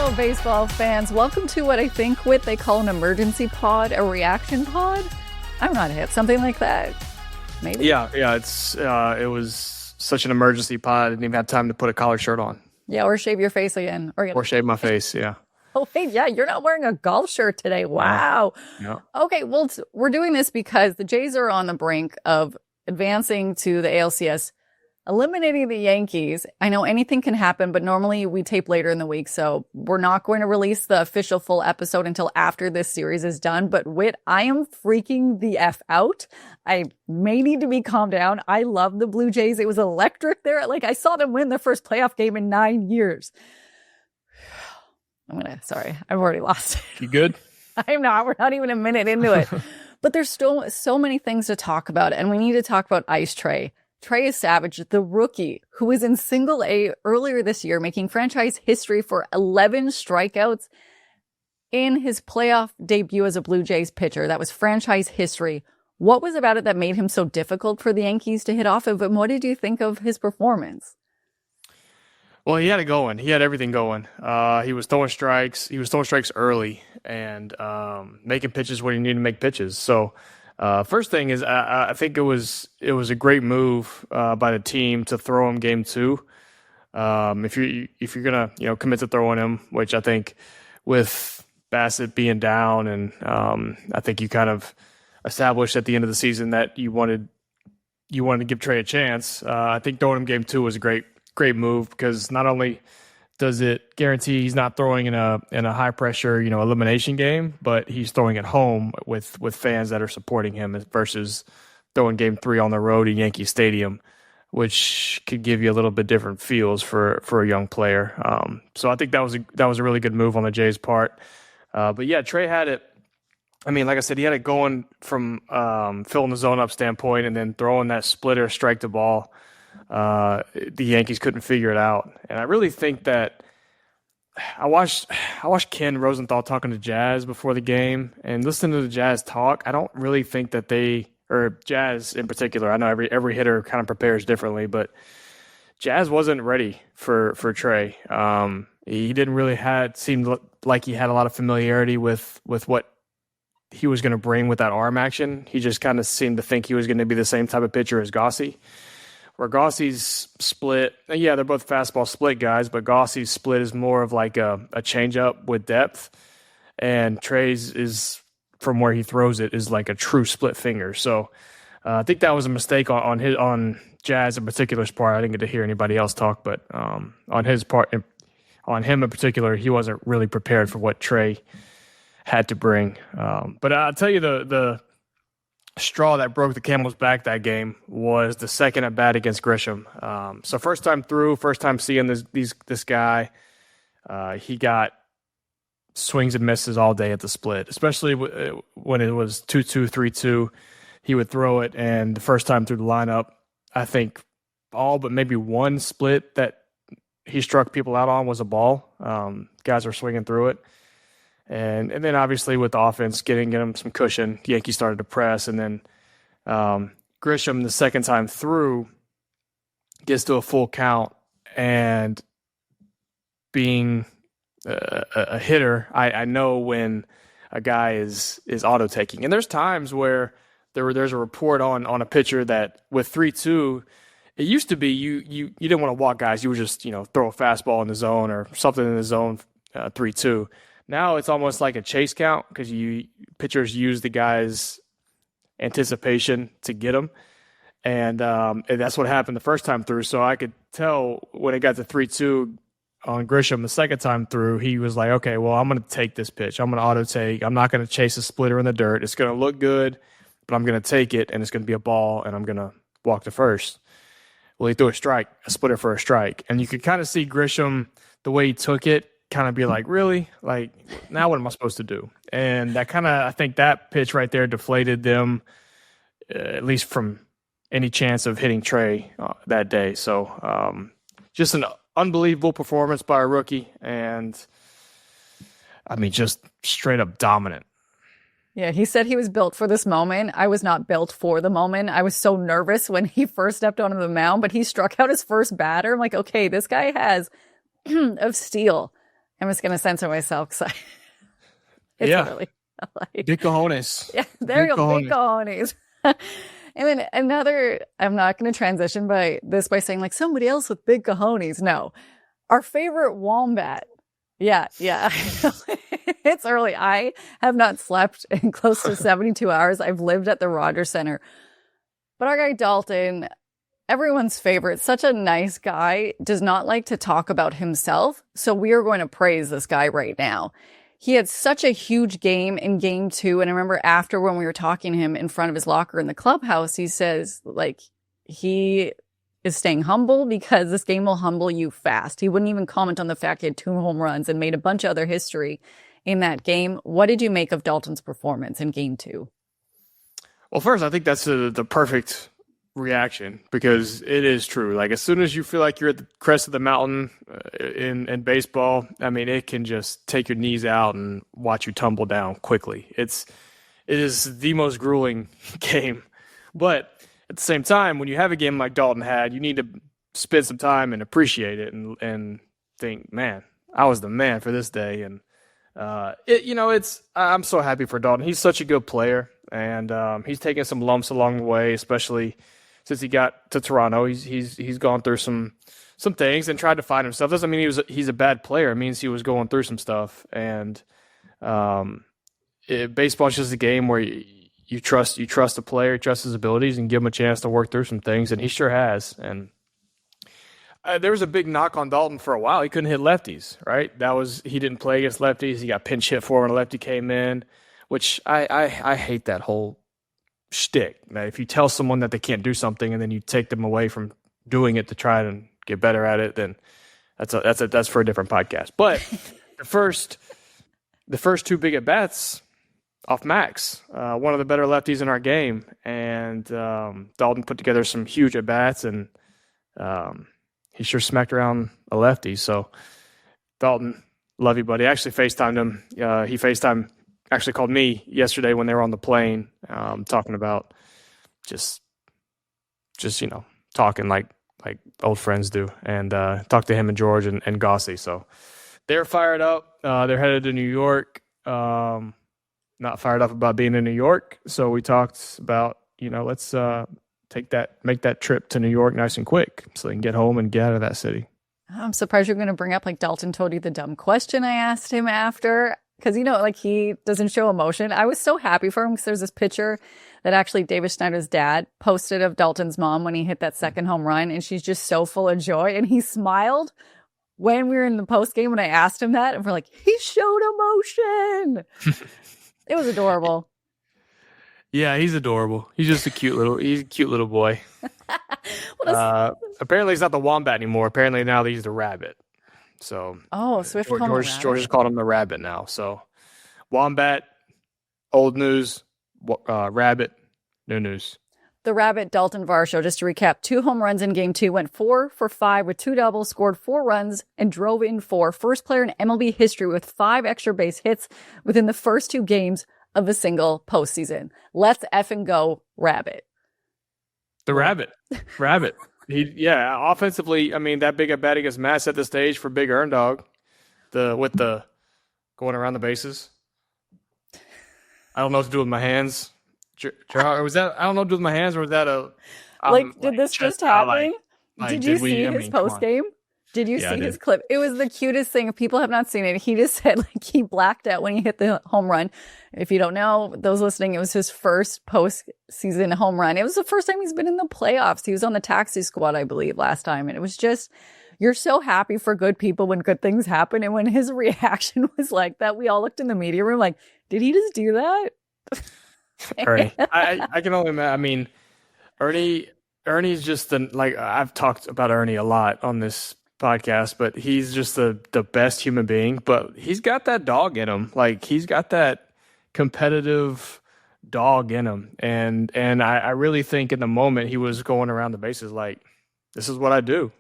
Hello, baseball fans. Welcome to what I think they call an emergency pod, a reaction pod. I'm not hip. Something like that. Maybe. Yeah. It was such an emergency pod. I didn't even have time to put a collared shirt on. Yeah, or shave your face again. Or shave my face, yeah. Oh, wait, yeah, you're not wearing a golf shirt today. Wow. Yeah. Okay, well, we're doing this because the Jays are on the brink of advancing to the ALCS, eliminating the Yankees. I know anything can happen, but normally we tape later in the week, so we're not going to release the official full episode until after this series is done. But Whit, I am freaking the F out. I may need to be calmed down. I love the Blue Jays. It was electric there. Like, I saw them win their first playoff game in 9 years. Sorry, I've already lost it. You good? I'm not. We're not even a minute into it. But there's still so many things to talk about, and we need to talk about Ice Trey. Trey Yesavage, the rookie, who was in Single A earlier this year, making franchise history for 11 strikeouts in his playoff debut as a Blue Jays pitcher. That was franchise history. What was about it that made him so difficult for the Yankees to hit off of, and what did you think of his performance? Well, he had it going. He had everything going. He was throwing strikes. He was throwing strikes early and making pitches when he needed to make pitches. So first thing is I think it was a great move by the team to throw him game 2. If you're gonna commit to throwing him, which I think with Bassett being down, and I think you kind of established at the end of the season that you wanted to give Trey a chance. I think throwing him game 2 was a great move, because not only does it guarantee he's not throwing in a high pressure elimination game, but he's throwing at home with fans that are supporting him versus throwing game 3 on the road in Yankee Stadium, which could give you a little bit different feels for a young player. So I think that was a really good move on the Jays' part. But yeah, Trey had it. I mean, like I said, he had it going from filling the zone up standpoint, and then throwing that splitter, strike the ball. The Yankees couldn't figure it out. And I really think that I watched Ken Rosenthal talking to Jazz before the game, and listening to the Jazz talk, I don't really think that or Jazz in particular, I know every hitter kind of prepares differently, but Jazz wasn't ready for Trey. He didn't really seemed like he had a lot of familiarity with what he was going to bring with that arm action. He just kind of seemed to think he was going to be the same type of pitcher as Gossi. Where Gossi's split, yeah, they're both fastball split guys, but Gossi's split is more of like a changeup with depth, and Trey's is, from where he throws it, is like a true split finger. So I think that was a mistake on Jazz in particular's part. I didn't get to hear anybody else talk, but on his part, on him in particular, he wasn't really prepared for what Trey had to bring. But I'll tell you, the straw that broke the camel's back that game was the second at bat against Grisham. So first time seeing this guy, he got swings and misses all day at the split, especially when it was 2-2, 3-2. He would throw it, and the first time through the lineup, I think all but maybe one split that he struck people out on was a ball. Guys were swinging through it. And then obviously with the offense getting him some cushion, the Yankees started to press, and then Grisham the second time through gets to a full count, and being a hitter, I know when a guy is auto taking, and there's times where there's a report on a pitcher that with 3-2, it used to be you didn't want to walk guys, you would just throw a fastball in the zone or something in the zone 3-2. Now it's almost like a chase count, because pitchers use the guy's anticipation to get him, and that's what happened the first time through. So I could tell when it got to 3-2 on Grisham the second time through, he was like, okay, well, I'm going to take this pitch. I'm going to auto take. I'm not going to chase a splitter in the dirt. It's going to look good, but I'm going to take it, and it's going to be a ball, and I'm going to walk to first. Well, he threw a splitter for a strike, and you could kind of see Grisham, the way he took it, kind of be like, really? Like, now what am I supposed to do? And that kind of, I think that pitch right there deflated them, at least from any chance of hitting Trey that day. So just an unbelievable performance by a rookie, and I mean, just straight up dominant. Yeah, he said he was built for this moment. I was not built for the moment. I was so nervous when he first stepped onto the mound, but he struck out his first batter. I'm like, okay, this guy has of steel. I'm just going to censor myself because it's really like, big cojones. Yeah, there you go, big cojones. And then another, I'm not going to transition by saying like somebody else with big cojones. No, our favorite wombat. Yeah. It's early. I have not slept in close to 72 hours. I've lived at the Rogers Center. But our guy Dalton, everyone's favorite, such a nice guy, does not like to talk about himself. So we are going to praise this guy right now. He had such a huge game in game 2. And I remember after when we were talking to him in front of his locker in the clubhouse, he says like he is staying humble because this game will humble you fast. He wouldn't even comment on the fact he had 2 home runs and made a bunch of other history in that game. What did you make of Dalton's performance in game 2? Well, first, I think that's the perfect reaction because it is true. Like as soon as you feel like you're at the crest of the mountain in baseball, I mean, it can just take your knees out and watch you tumble down quickly. It is the most grueling game. But at the same time, when you have a game like Dalton had, you need to spend some time and appreciate it and think, man, I was the man for this day. And I'm so happy for Dalton. He's such a good player, and he's taken some lumps along the way, especially since he got to Toronto. He's gone through some things and tried to find himself. Doesn't mean he's a bad player. It means he was going through some stuff. And baseball is just a game where you trust the player, trust his abilities, and give him a chance to work through some things, and he sure has. And there was a big knock on Dalton for a while. He couldn't hit lefties, right? He didn't play against lefties. He got pinch hit for when a lefty came in, which I hate that whole shtick. If you tell someone that they can't do something and then you take them away from doing it to try and get better at it, then that's for a different podcast. But the first 2 big at bats off Max, one of the better lefties in our game, and Dalton put together some huge at bats, and he sure smacked around a lefty. So Dalton, love you, buddy. I actually FaceTimed him. He actually called me yesterday when they were on the plane, talking about just talking like old friends do, and talked to him and George and Gossie. So they're fired up. They're headed to New York. Not fired up about being in New York. So we talked about, let's make that trip to New York nice and quick so they can get home and get out of that city. I'm surprised you're going to bring up like Dalton told you the dumb question I asked him after, because he doesn't show emotion. I was so happy for him because there's this picture that actually David Schneider's dad posted of Dalton's mom when he hit that second home run, and she's just so full of joy, and he smiled when we were in the post game when I asked him that, and we're like, he showed emotion. It was adorable. Yeah, he's adorable. He's just a cute little boy. Apparently he's not the wombat anymore. Apparently now he's the rabbit. So Swift George just called him the rabbit now. So wombat, old news, rabbit, new news. The rabbit, Dalton Varsho, just to recap, 2 home runs in game 2, went 4 for 5 with 2 doubles, scored 4 runs, and drove in 4. First player in MLB history with 5 extra base hits within the first 2 games of a single postseason. Let's effing go, rabbit. The rabbit. Offensively, I mean, that big at bat against Matt set the stage for Big Earn Dog, with the going around the bases. I don't know what to do with my hands. Was that, I don't know what to do with my hands, or was that did this just happen? Did you see his post game? Did you see his clip? It was the cutest thing. If people have not seen it, he just said he blacked out when he hit the home run. If you don't know, those listening, it was his first postseason home run. It was the first time he's been in the playoffs. He was on the taxi squad, I believe, last time. And it was just, you're so happy for good people when good things happen. And when his reaction was like that, we all looked in the media room like, did he just do that? Ernie. I can only imagine. I mean, Ernie's just I've talked about Ernie a lot on this podcast, but he's just the best human being. But he's got that dog in him. He's got that competitive dog in him. And I really think in the moment he was going around the bases like, this is what I do.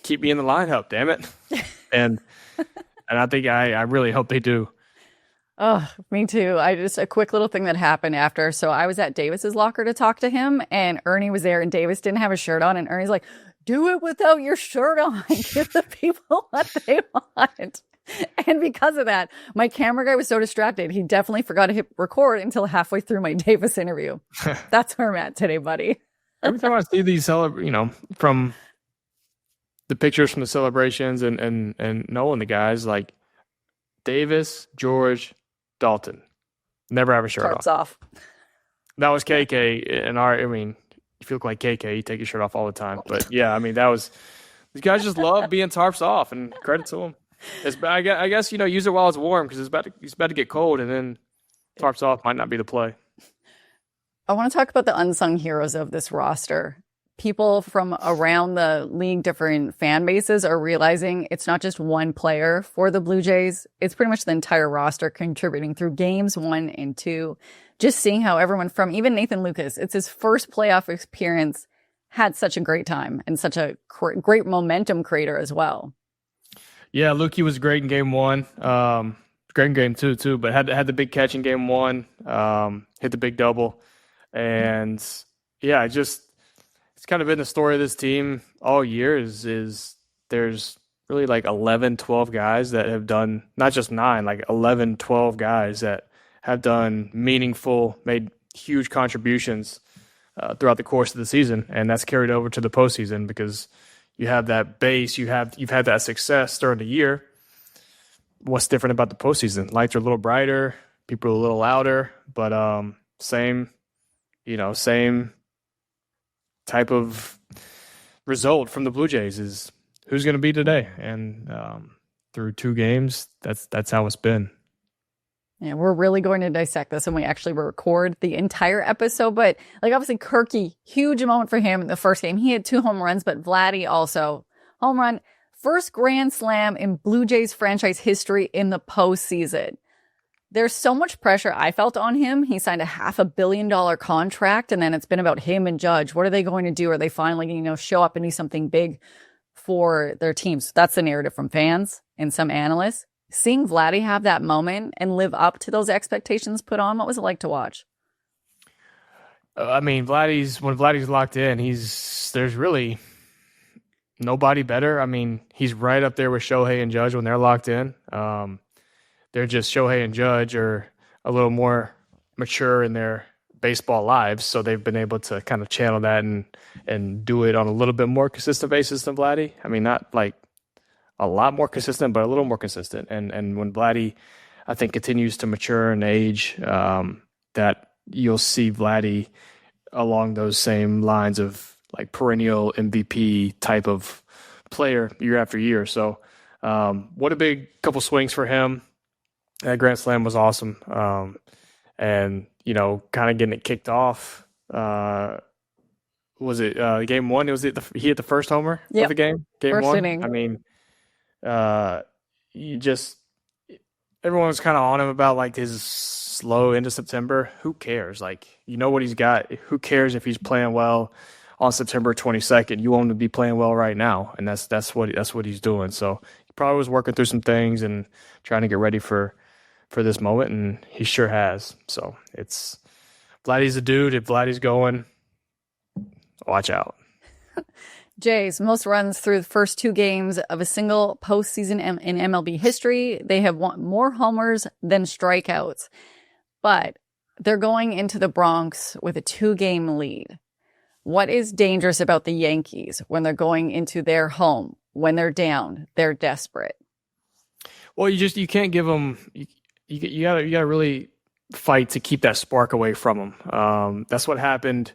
Keep me in the lineup, damn it. and I think I really hope they do. Oh, me too. A quick little thing that happened after. So I was at Davis's locker to talk to him, and Ernie was there, and Davis didn't have a shirt on, and Ernie's like, do it without your shirt on. Give the people what they want. And because of that, my camera guy was so distracted. He definitely forgot to hit record until halfway through my Davis interview. That's where I'm at today, buddy. Every time I see these from the pictures from the celebrations and knowing the guys, like Davis, George, Dalton, never have a shirt Tarps off. That was KK. If you look like KK, you take your shirt off all the time. But yeah, these guys just love being tarps off, and credit to them. I guess use it while it's warm, because it's about to get cold, and then tarps off might not be the play. I want to talk about the unsung heroes of this roster. People from around the league, different fan bases, are realizing it's not just one player for the Blue Jays. It's pretty much the entire roster contributing through games 1 and 2. Just seeing how everyone from even Nathan Lucas, it's his first playoff experience, had such a great time and such a great momentum creator as well. Yeah, Lukey was great in game 1. Great in game 2 too, but had the big catch in game 1. Hit the big double, and yeah, it's kind of been the story of this team all year. Is there's really like 11, 12 guys that have done, not just 9, like 11, 12 guys that have done meaningful, made huge contributions throughout the course of the season, and that's carried over to the postseason because you have that base, you've had that success during the year. What's different about the postseason? Lights are a little brighter, people are a little louder, but same type of result from the Blue Jays is who's going to be today, and through 2 games, that's how it's been. Yeah, we're really going to dissect this when we actually record the entire episode. But obviously Kirky, huge moment for him in the first game. He had 2 home runs, but Vladdy also home run. First grand slam in Blue Jays franchise history in the postseason. There's so much pressure I felt on him. He signed a $500 million contract, and then it's been about him and Judge. What are they going to do? Are they finally, show up and do something big for their teams? That's the narrative from fans and some analysts. Seeing Vladdy have that moment and live up to those expectations put on, what was it like to watch? When Vladdy's locked in, there's really nobody better. He's right up there with Shohei and Judge when they're locked in. They're just Shohei and Judge are a little more mature in their baseball lives, so they've been able to kind of channel that and do it on a little bit more consistent basis than Vladdy. Not like a lot more consistent, but a little more consistent. And when Vladdy, I think, continues to mature and age, that you'll see Vladdy along those same lines of like perennial MVP type of player year after year. So what a big couple swings for him. That grand slam was awesome. And, kind of getting it kicked off. Was it game 1? He hit the first homer of the game? Game first 1? inning. Everyone was kind of on him about like his slow into September. Who cares? What he's got. Who cares if he's playing well on September 22nd? You want him to be playing well right now, and that's what he's doing. So he probably was working through some things and trying to get ready for this moment, and he sure has. So it's Vladdy's a dude. If Vladdy's going, watch out. Jays, most runs through the first 2 games of a single postseason in MLB history. They have won more homers than strikeouts, but they're going into the Bronx with a 2-game lead. What is dangerous about the Yankees when they're going into their home? When they're down, they're desperate. Well, you can't give them. You gotta really fight to keep that spark away from them. That's what happened.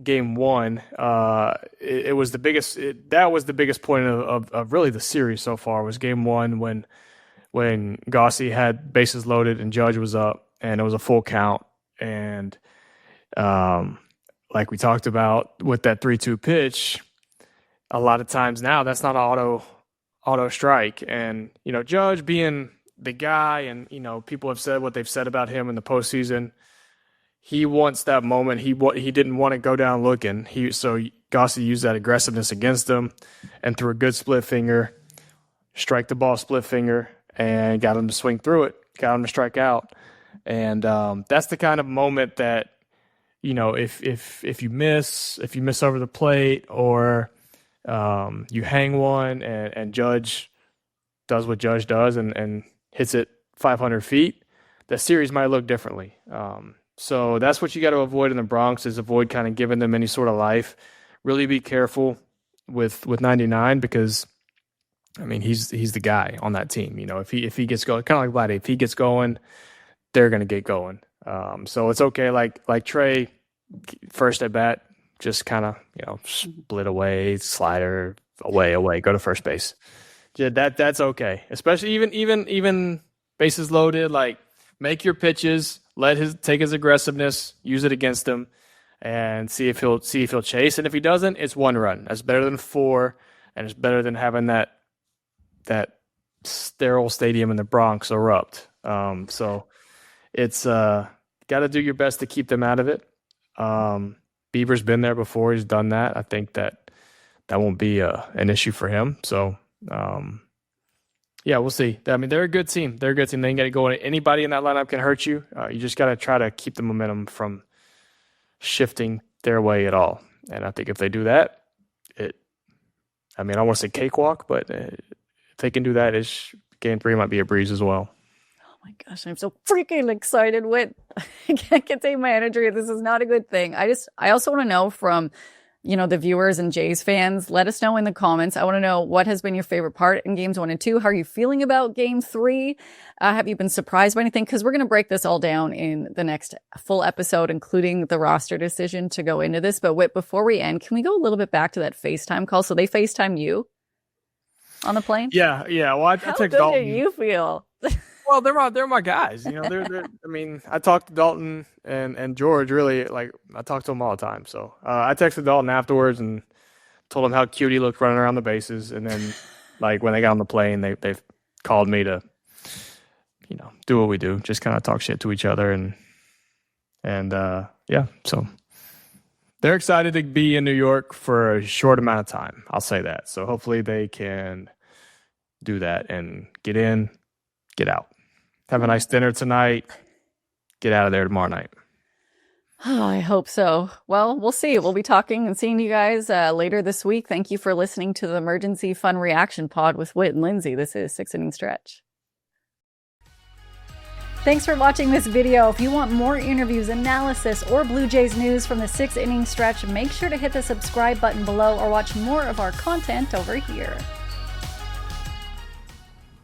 Game 1, it was the biggest. That was the biggest point of really the series so far. Was game 1 when Gossi had bases loaded and Judge was up and it was a full count, and like we talked about with that 3-2 pitch, a lot of times now that's not an auto strike, and Judge being the guy, and people have said what they've said about him in the postseason. He wants that moment. He didn't want to go down looking. So Gossi used that aggressiveness against him and threw a good split finger, strike the ball split finger, and got him to swing through it, got him to strike out. And that's the kind of moment that, if you miss over the plate, or you hang one and Judge does what Judge does and hits it 500 feet, the series might look differently. So that's what you got to avoid in the Bronx, is avoid kind of giving them any sort of life. Really be careful with 99, because I mean he's the guy on that team. You know, if he gets going, kind of like Vladdy, if he gets going, they're gonna get going. So it's okay. Like Trey, first at bat, just kind of, you know, split away, slider, away, go to first base. Yeah, that's okay. Especially even bases loaded, like make your pitches, take his aggressiveness, use it against him, and see if he'll chase. And if he doesn't, it's 1 run. That's better than 4, and it's better than having that sterile stadium in the Bronx erupt. So it's got to do your best to keep them out of it. Bieber's been there before; he's done that. I think that won't be an issue for him. So. Yeah, we'll see. I mean, they're a good team. They can get it going. Anybody in that lineup can hurt you. You just got to try to keep the momentum from shifting their way at all. And I think if they do that, I don't want to say cakewalk, but if they can do that, game 3 might be a breeze as well. Oh my gosh, I'm so freaking excited. Whit, I can't contain my energy. This is not a good thing. I also want to know from, you know, the viewers and Jays fans, let us know in the comments. I want to know what has been your favorite part in games 1 and 2. How are you feeling about game 3? Have you been surprised by anything? Because we're going to break this all down in the next full episode, including the roster decision to go into this. But Whit, before we end, can we go a little bit back to that FaceTime call? So they FaceTime you on the plane? Yeah. Well, I How text good Dalton. do you feel? Well, they're my guys. You know, I mean, I talk to Dalton and George, really, like, I talk to them all the time. So I texted Dalton afterwards and told him how cute he looked running around the bases. And then, like, when they got on the plane, they've called me to, you know, do what we do, just kind of talk shit to each other. And yeah, so they're excited to be in New York for a short amount of time. I'll say that. So hopefully they can do that and get in, get out. Have a nice dinner tonight. Get out of there tomorrow night. Oh, I hope so. Well, we'll see. We'll be talking and seeing you guys later this week. Thank you for listening to the Emergency Fun Reaction Pod with Whit and Lindsay. This is 6 Inning Stretch. Thanks for watching this video. If you want more interviews, analysis, or Blue Jays news from the 6 Inning Stretch, make sure to hit the subscribe button below or watch more of our content over here.